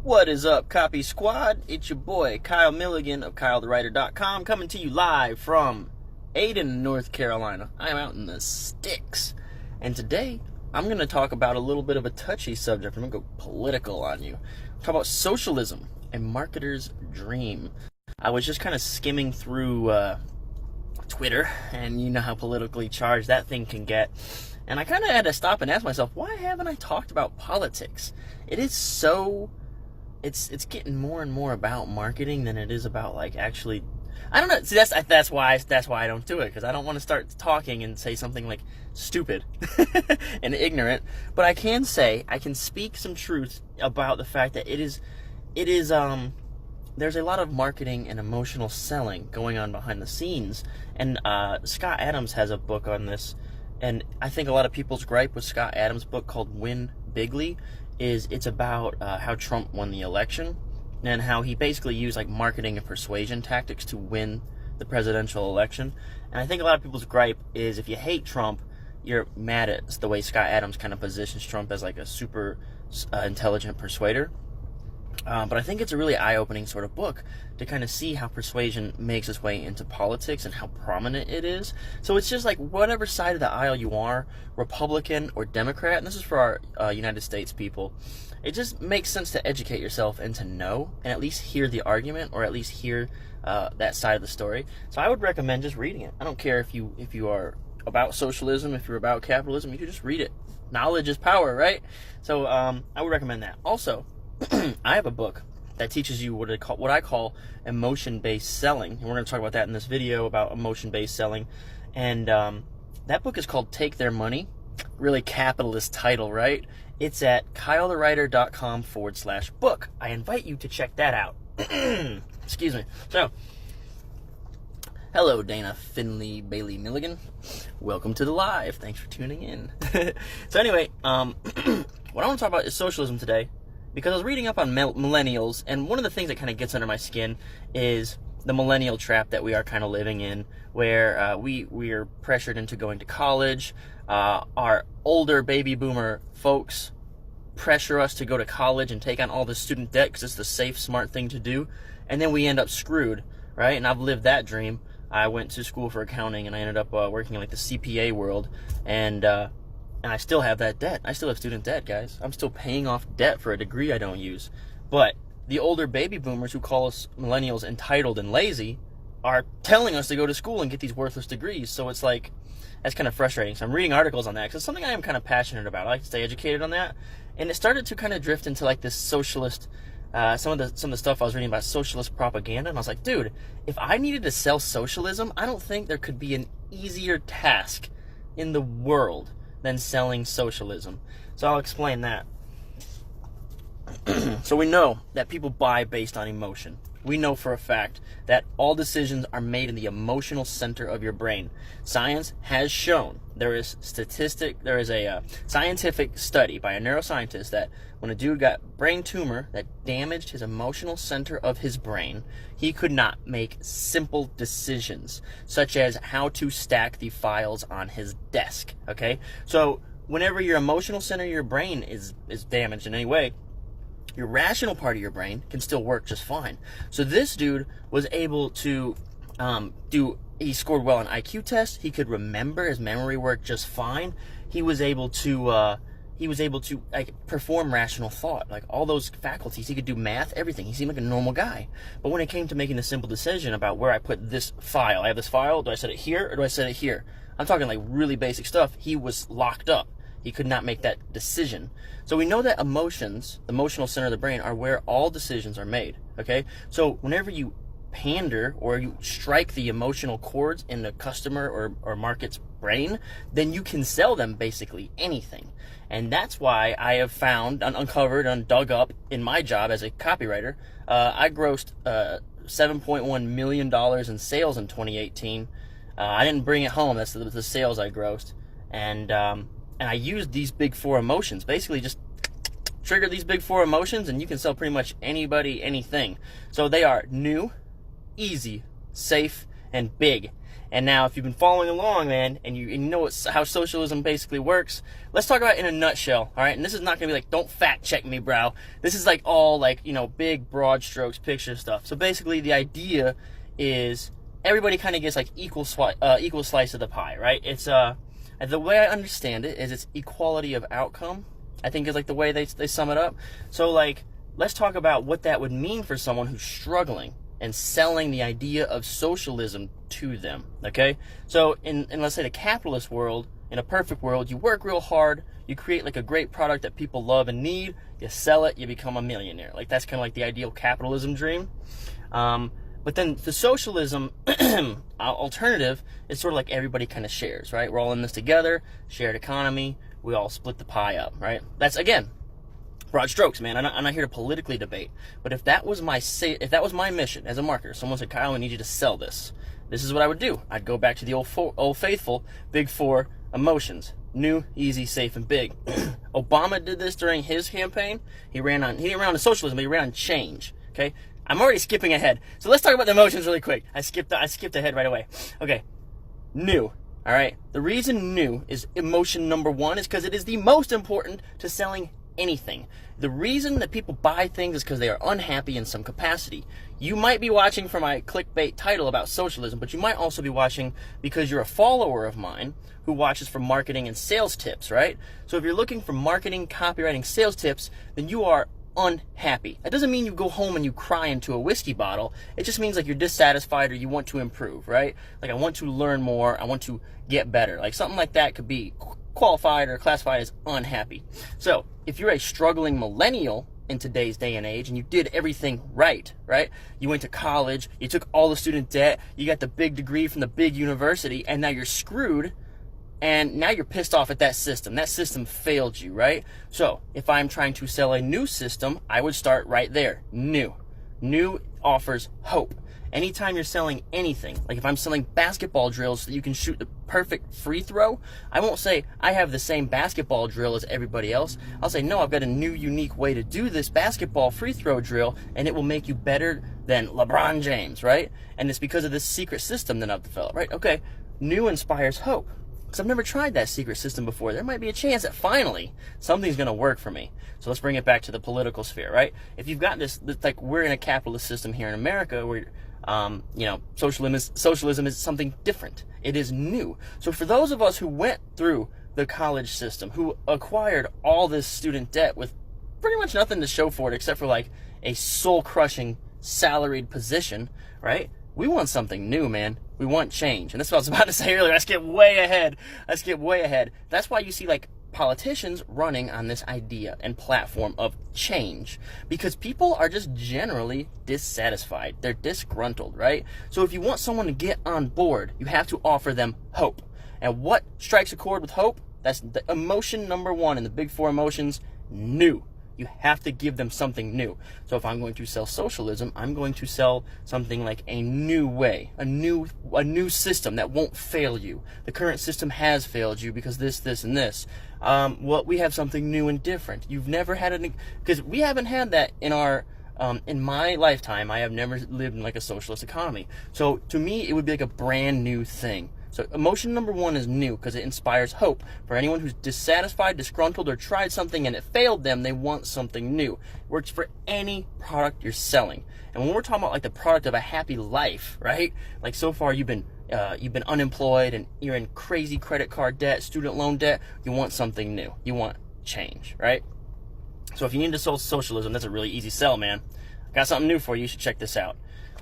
What is up, Copy Squad? It's your boy, Kyle Milligan of KyleTheWriter.com, coming to you live from Ayden, North Carolina. I'm out in the sticks. And today, I'm going to talk about a little bit of a touchy subject. I'm going to go political on you. Talk about socialism, a marketer's dream. I was just kind of skimming through Twitter, and you know how politically charged that thing can get. And I kind of had to stop and ask myself, why haven't I talked about politics? It is so... It's getting more and more about marketing than it is about, like, actually... I don't know. See, that's why I don't do it, because I don't want to start talking and say something, like, stupid and ignorant. But I can speak some truth about the fact that it is there's a lot of marketing and emotional selling going on behind the scenes. And Scott Adams has a book on this. And I think a lot of people's gripe with Scott Adams' book called Win Bigly is it's about how Trump won the election and how he basically used like marketing and persuasion tactics to win the presidential election. And I think a lot of people's gripe is if you hate Trump, you're mad at the way Scott Adams kind of positions Trump as like a super intelligent persuader. But I think it's a really eye-opening sort of book to kind of see how persuasion makes its way into politics and how prominent it is. So it's just like whatever side of the aisle you are, Republican or Democrat, and this is for our United States people, it just makes sense to educate yourself and to know and at least hear the argument or at least hear that side of the story. So I would recommend just reading it. I don't care if you are about socialism, if you're about capitalism, you should just read it. Knowledge is power, right? So I would recommend that. Also, I have a book that teaches you what I call emotion-based selling. And we're going to talk about that in this video about emotion-based selling. And that book is called Take Their Money. Really capitalist title, right? It's at KyleTheWriter.com/book. I invite you to check that out. Excuse me. So, hello, Dana Finley Bailey Milligan. Welcome to the live. Thanks for tuning in. So anyway, what I want to talk about is socialism today. Because I was reading up on millennials, and one of the things that kind of gets under my skin is the millennial trap that we are kind of living in, where we are pressured into going to college. Our older baby boomer folks pressure us to go to college and take on all the student debt because it's the safe, smart thing to do, and then we end up screwed, right? And I've lived that dream. I went to school for accounting, and I ended up working in like the CPA world, and I still have that debt. I still have student debt, guys. I'm still paying off debt for a degree I don't use. But the older baby boomers who call us millennials entitled and lazy are telling us to go to school and get these worthless degrees. So it's like, that's kind of frustrating. So I'm reading articles on that because it's something I am kind of passionate about. I like to stay educated on that. And it started to kind of drift into like this socialist, some of the stuff I was reading about socialist propaganda. And I was like, dude, if I needed to sell socialism, I don't think there could be an easier task in the world than selling socialism. So I'll explain that. So we know that people buy based on emotion. We know for a fact that all decisions are made in the emotional center of your brain. Science has shown, there is a scientific study by a neuroscientist that when a dude got brain tumor that damaged his emotional center of his brain, he could not make simple decisions, such as how to stack the files on his desk, okay? So whenever your emotional center of your brain is damaged in any way, your rational part of your brain can still work just fine. So this dude was able to he scored well on IQ tests. He could remember, his memory worked just fine. He was able to like perform rational thought, like all those faculties. He could do math, everything. He seemed like a normal guy. But when it came to making a simple decision about where I put this file, I have this file, do I set it here or do I set it here? I'm talking like really basic stuff. He was locked up. He could not make that decision. So we know that emotions, the emotional center of the brain, are where all decisions are made, okay? So whenever you pander or you strike the emotional chords in the customer or market's brain, then you can sell them basically anything. And that's why I have found, uncovered, and dug up in my job as a copywriter, I grossed $7.1 million in sales in 2018. I didn't bring it home. That's the sales I grossed. And I used these big four emotions. Basically, just trigger these big four emotions, and you can sell pretty much anybody, anything. So they are new, easy, safe, and big. And now, if you've been following along, man, and you know how socialism basically works, let's talk about it in a nutshell, all right? And this is not going to be like, don't fact check me, bro. This is like all like, big, broad strokes, picture stuff. So basically, the idea is everybody kind of gets like equal slice of the pie, right? It's the way I understand it is it's equality of outcome, I think is like the way they sum it up. So like, let's talk about what that would mean for someone who's struggling and selling the idea of socialism to them, okay? So in let's say the capitalist world, in a perfect world, you work real hard, you create like a great product that people love and need, you sell it, you become a millionaire. Like that's kind of like the ideal capitalism dream. But then the socialism alternative is sort of like everybody kind of shares, right? We're all in this together, shared economy, we all split the pie up, right? That's, again, broad strokes, man. I'm not here to politically debate. But if that was my mission as a marketer, someone said, Kyle, I need you to sell this. This is what I would do. I'd go back to the old faithful big four emotions: new, easy, safe, and big. Obama did this during his campaign. He didn't run on socialism, but he ran on change. Okay, I'm already skipping ahead. So let's talk about the emotions really quick. I skipped ahead right away. Okay, new. All right. The reason new is emotion number one is because it is the most important to selling anything. The reason that people buy things is because they are unhappy in some capacity. You might be watching for my clickbait title about socialism, but you might also be watching because you're a follower of mine who watches for marketing and sales tips, right? So if you're looking for marketing, copywriting, sales tips, then you are unhappy. That doesn't mean you go home and you cry into a whiskey bottle. It just means like you're dissatisfied or you want to improve, right? Like, I want to learn more, I want to get better. Like something like that could be qualified or classified as unhappy. So if you're a struggling millennial in today's day and age and you did everything right? You went to college, you took all the student debt, you got the big degree from the big university, and now you're screwed. And now you're pissed off at that system. That system failed you, right? So if I'm trying to sell a new system, I would start right there. New. New offers hope. Anytime you're selling anything, like if I'm selling basketball drills so that you can shoot the perfect free throw, I won't say I have the same basketball drill as everybody else. I'll say, no, I've got a new, unique way to do this basketball free throw drill, and it will make you better than LeBron James, right? And it's because of this secret system that I've developed, right? Okay, new inspires hope. Because I've never tried that secret system before. There might be a chance that finally something's going to work for me. So let's bring it back to the political sphere, right? If you've got this, like we're in a capitalist system here in America where, socialism is something different. It is new. So for those of us who went through the college system, who acquired all this student debt with pretty much nothing to show for it except for like a soul-crushing salaried position, right? We want something new, man. We want change. And that's what I was about to say earlier. I skipped way ahead. That's why you see like politicians running on this idea and platform of change, because people are just generally dissatisfied. They're disgruntled, right? So if you want someone to get on board, you have to offer them hope. And what strikes a chord with hope? That's the emotion number one in the big four emotions: new. You have to give them something new. So if I'm going to sell socialism, I'm going to sell something like a new way, a new system that won't fail you. The current system has failed you because this, and this. Well, we have something new and different. You've never had because we haven't had that in my lifetime. I have never lived in like a socialist economy. So to me, it would be like a brand new thing. So emotion number one is new because it inspires hope. For anyone who's dissatisfied, disgruntled, or tried something and it failed them, they want something new. It works for any product you're selling. And when we're talking about like the product of a happy life, right? Like so far you've been unemployed and you're in crazy credit card debt, student loan debt. You want something new. You want change, right? So if you need to sell socialism, that's a really easy sell, man. I got something new for you. You should check this out.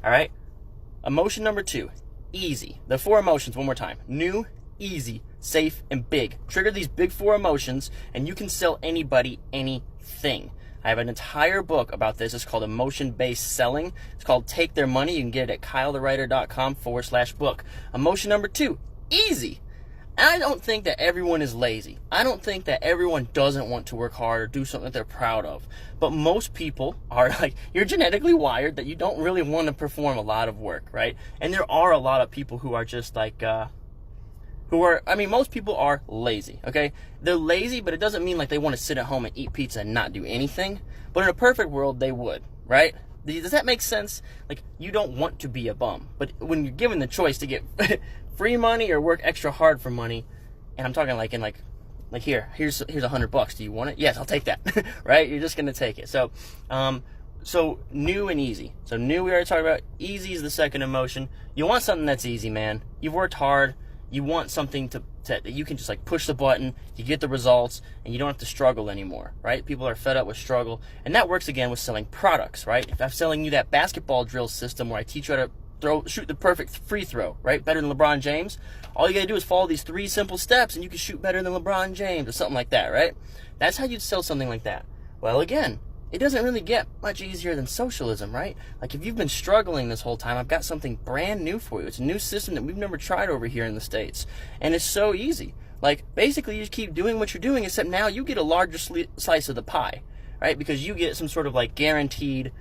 All right. Emotion number two. Easy. The four emotions, one more time: new, easy, safe, and big. Trigger these big four emotions and you can sell anybody anything. I have an entire book about this. It's called Emotion-Based Selling. It's called Take Their Money. You can get it at kylethewriter.com/book. Emotion number two, easy. I don't think that everyone is lazy. I don't think that everyone doesn't want to work hard or do something that they're proud of. But most people are like, you're genetically wired that you don't really want to perform a lot of work, right? And there are a lot of people who are just like, most people are lazy, okay? They're lazy, but it doesn't mean like they want to sit at home and eat pizza and not do anything. But in a perfect world, they would, right? Does that make sense? Like, you don't want to be a bum, but when you're given the choice to get free money or work extra hard for money. And I'm talking like here's $100. Do you want it? Yes, I'll take that. Right? You're just gonna take it. So new and easy. So new, we already talked about. Easy is the second emotion. You want something that's easy, man. You've worked hard. You want something that you can just like push the button, you get the results, and you don't have to struggle anymore, right? People are fed up with struggle, and that works again with selling products, right? If I'm selling you that basketball drill system where I teach you how to shoot the perfect free throw, right? Better than LeBron James. All you gotta do is follow these 3 simple steps, and you can shoot better than LeBron James or something like that, right? That's how you'd sell something like that. Well, again, it doesn't really get much easier than socialism, right? Like, if you've been struggling this whole time, I've got something brand new for you. It's a new system that we've never tried over here in the States. And it's so easy. Like, basically, you just keep doing what you're doing, except now you get a larger slice of the pie, right? Because you get some sort of, like, guaranteed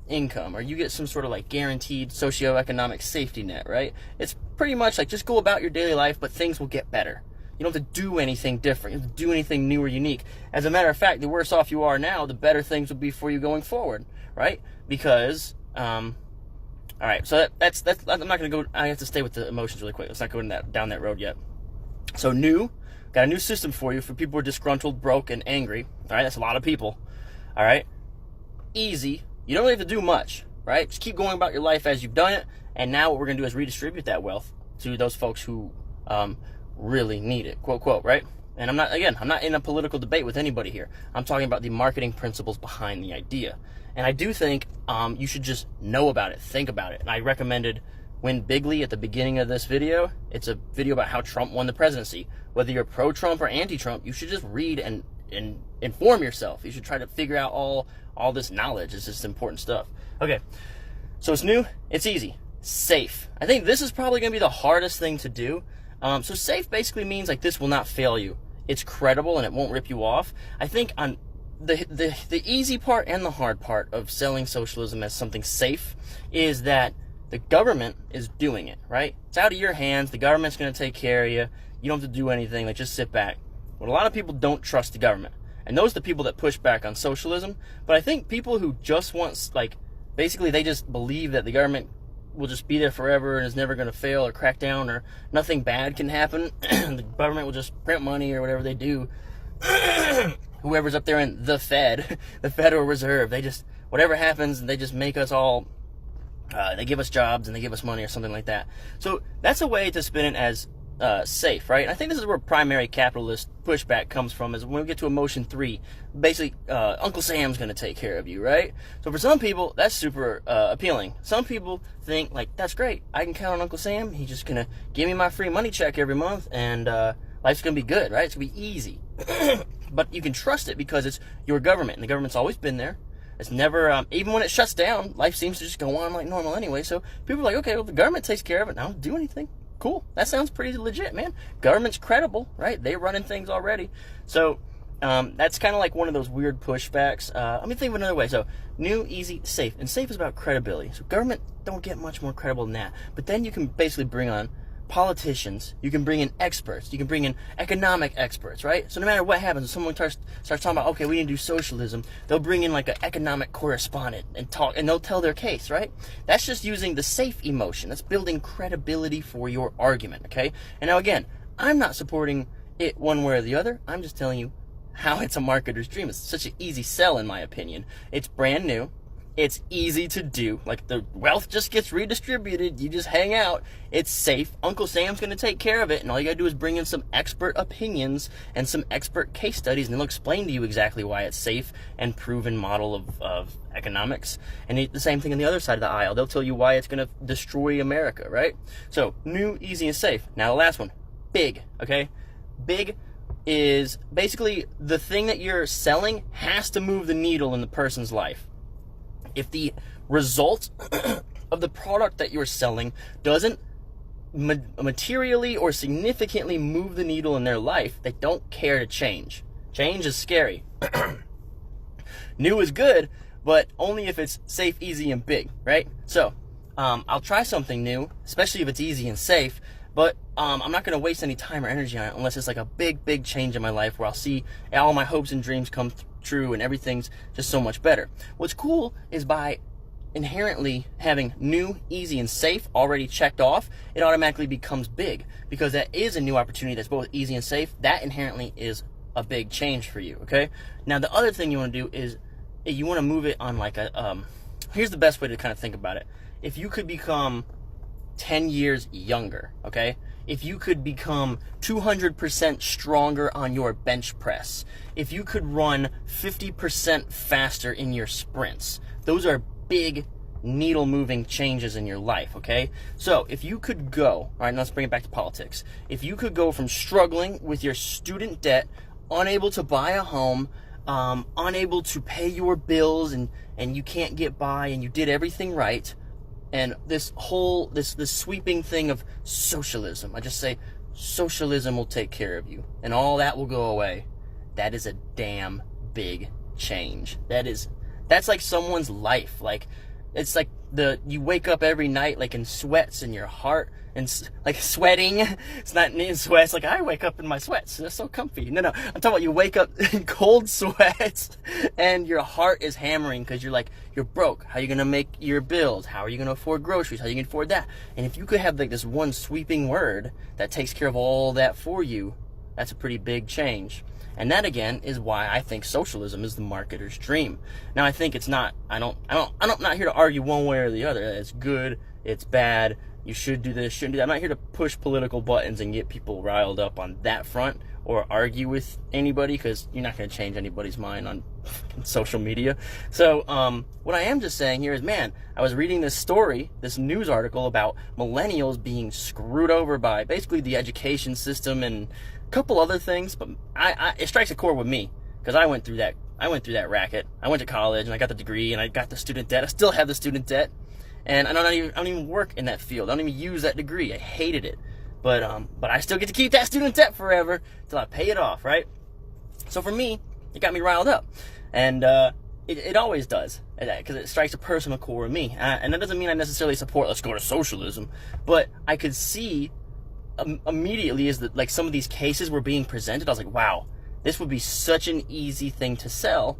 income, or you get some sort of, like, guaranteed socioeconomic safety net, right? It's pretty much like, just go about your daily life, but things will get better. You don't have to do anything different. You don't have to do anything new or unique. As a matter of fact, the worse off you are now, the better things will be for you going forward, right? Because, all right, so that's I'm not going to go, I have to stay with the emotions really quick. Let's not go down that road yet. So new, got a new system for you for people who are disgruntled, broke, and angry. All right, that's a lot of people. All right, easy. You don't really have to do much, right? Just keep going about your life as you've done it, and now what we're going to do is redistribute that wealth to those folks who really need it, quote, quote, right? And I'm not in a political debate with anybody here. I'm talking about the marketing principles behind the idea. And I do think you should just know about it, think about it. And I recommended Win Bigly at the beginning of this video. It's a video about how Trump won the presidency. Whether you're pro-Trump or anti-Trump, you should just read and inform yourself. You should try to figure out all this knowledge. It's just important stuff. Okay, so it's new, it's easy, safe. I think this is probably going to be the hardest thing to do. So safe basically means like this will not fail you. It's credible and it won't rip you off. I think on the easy part and the hard part of selling socialism as something safe is that the government is doing it, right? It's out of your hands. The government's going to take care of you. You don't have to do anything. Like, just sit back. But a lot of people don't trust the government. And those are the people that push back on socialism. But I think people who just want, like, basically they just believe that the government will just be there forever and is never going to fail or crack down or nothing bad can happen. The government will just print money or whatever they do. Whoever's up there in the Fed, the Federal Reserve, they just, whatever happens, they just make us all, they give us jobs and they give us money or something like that. So that's a way to spin it as safe, right? And I think this is where primary capitalist pushback comes from, is when we get to emotion 3, basically Uncle Sam's going to take care of you, right? So for some people, that's super appealing. Some people think, like, that's great. I can count on Uncle Sam. He's just going to give me my free money check every month, and life's going to be good, right? It's going to be easy. But you can trust it because it's your government, and the government's always been there. It's never, even when it shuts down, life seems to just go on like normal anyway. So people are like, okay, well, the government takes care of it. I don't do anything. Cool. That sounds pretty legit, man. Government's credible, right? They're running things already. So that's kind of like one of those weird pushbacks. Let me think of another way. So new, easy, safe. And safe is about credibility. So government don't get much more credible than that. But then you can basically bring on politicians. You can bring in experts. You can bring in economic experts, right? So no matter what happens, if someone starts talking about, okay, we need to do socialism, they'll bring in like an economic correspondent and talk, and they'll tell their case, right? That's just using the safe emotion. That's building credibility for your argument, okay? And now again, I'm not supporting it one way or the other. I'm just telling you how it's a marketer's dream. It's such an easy sell, in my opinion. It's brand new. It's easy to do. Like, the wealth just gets redistributed. You just hang out. It's safe. Uncle Sam's going to take care of it. And all you got to do is bring in some expert opinions and some expert case studies, and they'll explain to you exactly why it's safe and proven model of economics. And the same thing on the other side of the aisle. They'll tell you why it's going to destroy America, right? So, new, easy, and safe. Now, the last one. Big, okay? Big is basically the thing that you're selling has to move the needle in the person's life. If the result of the product that you're selling doesn't materially or significantly move the needle in their life, they don't care to change. Change is scary. New is good, but only if it's safe, easy, and big, right? So, I'll try something new, especially if it's easy and safe, but I'm not going to waste any time or energy on it unless it's like a big, big change in my life where I'll see all my hopes and dreams come true and everything's just so much better. What's cool is by inherently having new, easy, and safe already checked off, it automatically becomes big, because that is a new opportunity that's both easy and safe. That inherently is a big change for you, okay? Now, the other thing you want to do is you want to move it on like a, here's the best way to kind of think about it. If you could become 10 years younger, okay? If you could become 200% stronger on your bench press, if you could run 50% faster in your sprints, those are big needle moving changes in your life, okay? So if you could go, all right, now let's bring it back to politics. If you could go from struggling with your student debt, unable to buy a home, unable to pay your bills, and you can't get by, and you did everything right, and this whole, this sweeping thing of socialism, I just say, socialism will take care of you, and all that will go away. That is a damn big change. That's like someone's life. Like, it's like you wake up every night like in sweats in your heart, and like sweating. It's not in sweats. Like, I wake up in my sweats. They're so comfy. No, I'm talking about you wake up in cold sweats and your heart is hammering because you're broke. How are you going to make your bills? How are you going to afford groceries? How are you going to afford that? And if you could have like this one sweeping word that takes care of all that for you, that's a pretty big change. And that again is why I think socialism is the marketer's dream. Now, I think it's not. I'm not here to argue one way or the other. It's good. It's bad. You should do this. Shouldn't do that. I'm not here to push political buttons and get people riled up on that front or argue with anybody, because you're not going to change anybody's mind on social media. So what I am just saying here is, man, I was reading this story, this news article about millennials being screwed over by basically the education system and couple other things, but it strikes a chord with me, because I went through that racket. I went to college and I got the degree and I got the student debt. I still have the student debt, and I don't even work in that field. I don't even use that degree. I hated it, but I still get to keep that student debt forever till I pay it off, right? So for me, it got me riled up, and it always does, because it strikes a personal chord with me. And that doesn't mean I necessarily support let's go to socialism, but I could see immediately is that like some of these cases were being presented, I was like, wow, this would be such an easy thing to sell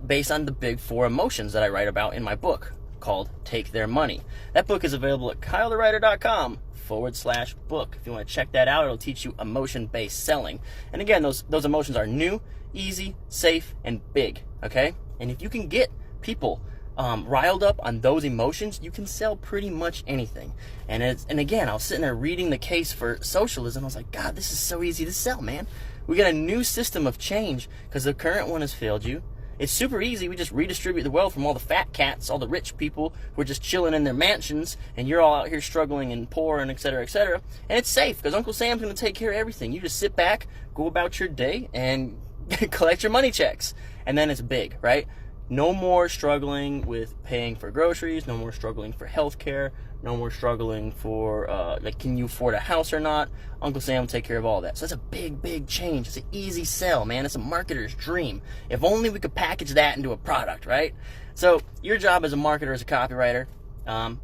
based on the big four emotions that I write about in my book called Take Their Money. That book is available at kylethewriter.com/book. If you want to check that out, it'll teach you emotion-based selling. And again, those emotions are new, easy, safe, and big, okay? And if you can get people riled up on those emotions, you can sell pretty much anything. And again, I was sitting there reading the case for socialism. I was like, God, this is so easy to sell, man. We got a new system of change because the current one has failed you. It's super easy. We just redistribute the wealth from all the fat cats, all the rich people who are just chilling in their mansions, and you're all out here struggling and poor and et cetera, et cetera. And it's safe because Uncle Sam's going to take care of everything. You just sit back, go about your day, and collect your money checks. And then it's big, right? No more struggling with paying for groceries, no more struggling for health care, no more struggling for, like, can you afford a house or not? Uncle Sam will take care of all that. So that's a big, big change. It's an easy sell, man. It's a marketer's dream. If only we could package that into a product, right? So your job as a marketer, as a copywriter, and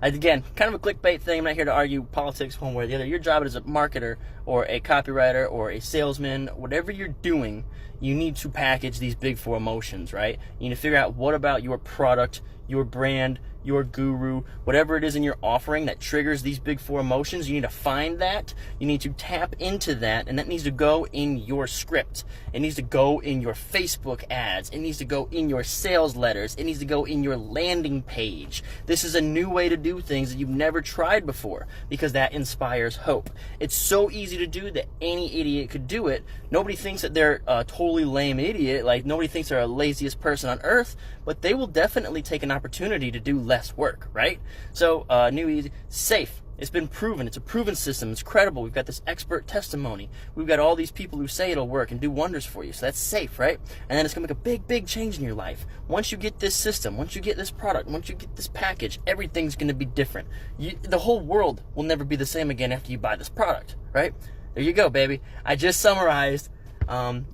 again, kind of a clickbait thing. I'm not here to argue politics one way or the other. Your job as a marketer or a copywriter or a salesman, whatever you're doing, you need to package these big four emotions, right? You need to figure out what about your product, your brand, your guru, whatever it is in your offering that triggers these big four emotions. You need to find that. You need to tap into that, and that needs to go in your script. It needs to go in your Facebook ads. It needs to go in your sales letters. It needs to go in your landing page. This is a new way to do things that you've never tried before, because that inspires hope. It's so easy to do that any idiot could do it. Nobody thinks that they're a totally lame idiot. Like, nobody thinks they're the laziest person on earth, but they will definitely take an opportunity to do less work, right? So, new, easy, safe. It's been proven. It's a proven system. It's credible. We've got this expert testimony. We've got all these people who say it'll work and do wonders for you. So that's safe, right? And then it's going to make a big, big change in your life. Once you get this system, once you get this product, once you get this package, everything's going to be different. The whole world will never be the same again after you buy this product, right? There you go, baby. I just summarized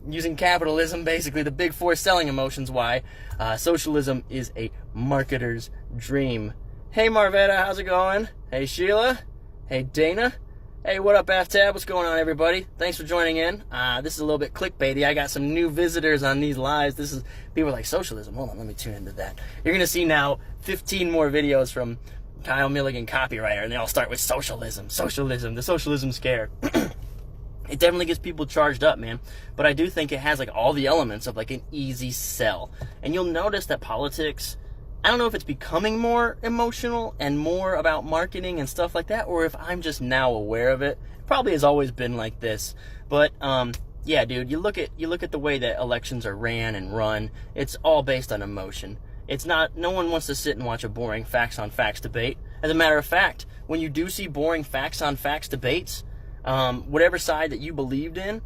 using capitalism, basically the big four selling emotions, why socialism is a marketer's dream. Hey Marvetta, how's it going? Hey Sheila. Hey Dana. Hey, what up, FTab? What's going on, everybody? Thanks for joining in. This is a little bit clickbaity. I got some new visitors on these lives. People are like, socialism. Hold on, let me tune into that. You're going to see now 15 more videos from Kyle Milligan, copywriter, and they all start with socialism, the socialism scare. It definitely gets people charged up, man. But I do think it has like all the elements of like an easy sell. And you'll notice that politics, I don't know if it's becoming more emotional and more about marketing and stuff like that, or if I'm just now aware of it. It probably has always been like this. But yeah, dude, you look at the way that elections are ran and run. It's all based on emotion. It's not, no one wants to sit and watch a boring facts on facts debate. As a matter of fact, when you do see boring facts on facts debates, whatever side that you believed in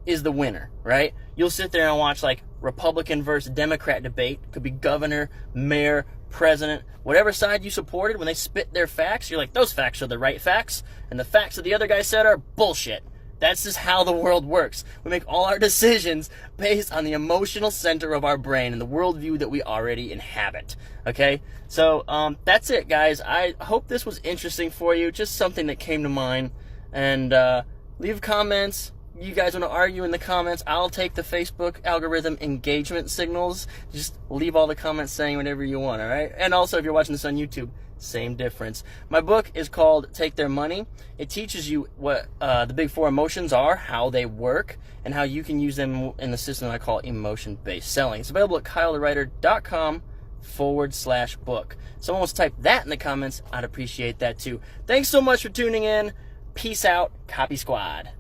is the winner, right? You'll sit there and watch like Republican versus Democrat debate. Could be governor, mayor, president, whatever side you supported. When they spit their facts, you're like, those facts are the right facts, and the facts that the other guy said are bullshit. That's just how the world works. We make all our decisions based on the emotional center of our brain and the worldview that we already inhabit. Okay? So, that's it, guys. I hope this was interesting for you. Just something that came to mind. And leave comments. You guys want to argue in the comments, I'll take the Facebook algorithm engagement signals. Just leave all the comments saying whatever you want, all right? And also, if you're watching this on YouTube, same difference. My book is called Take Their Money. It teaches you what the big four emotions are, how they work, and how you can use them in the system I call emotion-based selling. It's available at kylethewriter.com/book. Someone wants to type that in the comments, I'd appreciate that too. Thanks so much for tuning in. Peace out, Copy Squad.